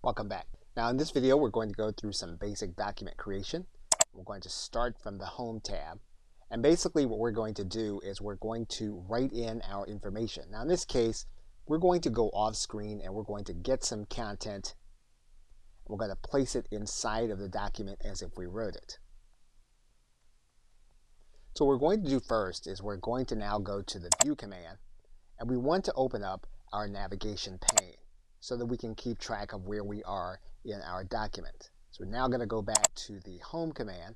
Welcome back. Now in this video we're going to go through some basic document creation. We're going to start from the Home tab, and basically what we're going to do is we're going to write in our information. Now in this case we're going to go off screen and we're going to get some content. We're going to place it inside of the document as if we wrote it. So what we're going to do first is we're going to now go to the View command, and we want to open up our navigation pane so that we can keep track of where we are in our document. So we're now going to go back to the Home command,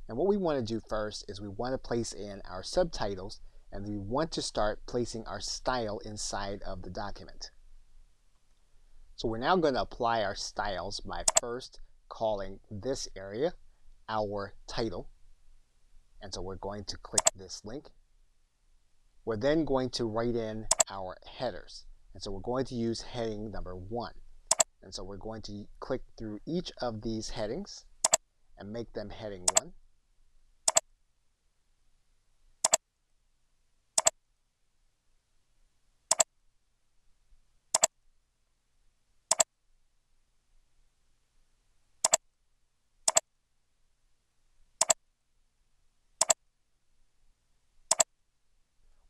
and what we want to do first is we want to place in our subtitles, and we want to start placing our style inside of the document. So we're now going to apply our styles by first calling this area our title, and so we're going to click this link. We're then going to write in our headers. And so we're going to use heading number 1. And so we're going to click through each of these headings and make them heading 1.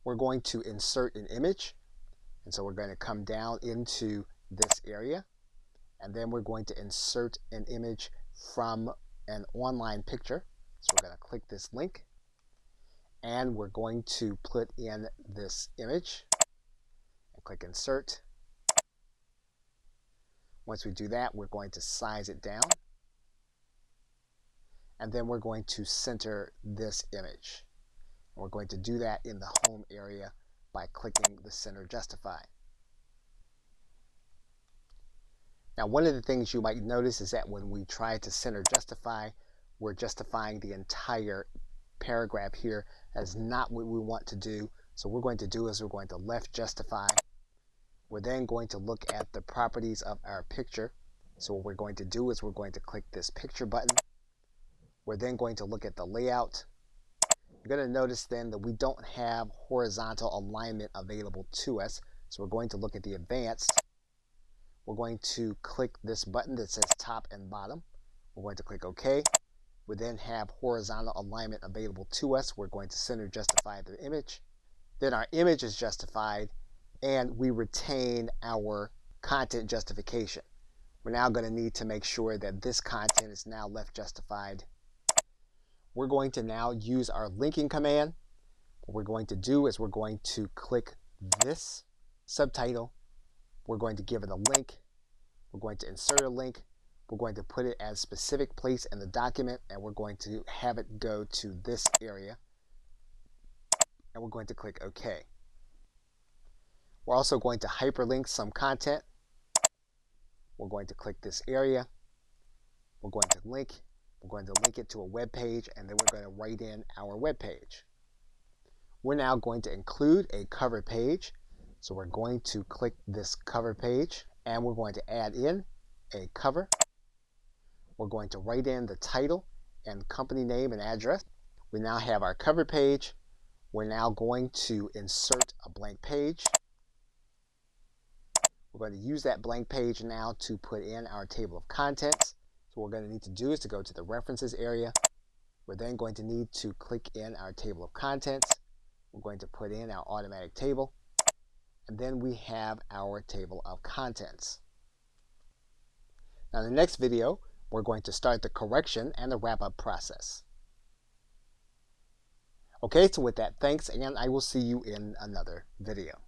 We're going to insert an image. And so we're going to come down into this area, and then we're going to insert an image from an online picture. So we're going to click this link, and we're going to put in this image and click insert. Once we do that, we're going to size it down, and then we're going to center this image. And we're going to do that in the Home area by clicking the Center Justify. Now one of the things you might notice is that when we try to center justify, we're justifying the entire paragraph here. That's not what we want to do. So what we're going to do is we're going to left justify. We're then going to look at the properties of our picture. So what we're going to do is we're going to click this picture button. We're then going to look at the layout. You're going to notice then that we don't have horizontal alignment available to us. So we're going to look at the advanced. We're going to click this button that says top and bottom. We're going to click OK. We then have horizontal alignment available to us. We're going to center justify the image. Then our image is justified, and we retain our content justification. We're now going to need to make sure that this content is now left justified. We're going to now use our linking command. What we're going to do is we're going to click this subtitle. We're going to give it a link. We're going to insert a link. We're going to put it at a specific place in the document, and we're going to have it go to this area. And we're going to click OK. We're also going to hyperlink some content. We're going to click this area. We're going to link. We're going to link it to a web page, and then we're going to write in our web page. We're now going to include a cover page. So we're going to click this cover page, and we're going to add in a cover. We're going to write in the title and company name and address. We now have our cover page. We're now going to insert a blank page. We're going to use that blank page now to put in our table of contents. So what we're going to need to do is to go to the references area. We're then going to need to click in our table of contents. We're going to put in our automatic table, and then we have our table of contents. Now in the next video, we're going to start the correction and the wrap-up process. Okay, so with that, thanks, and I will see you in another video.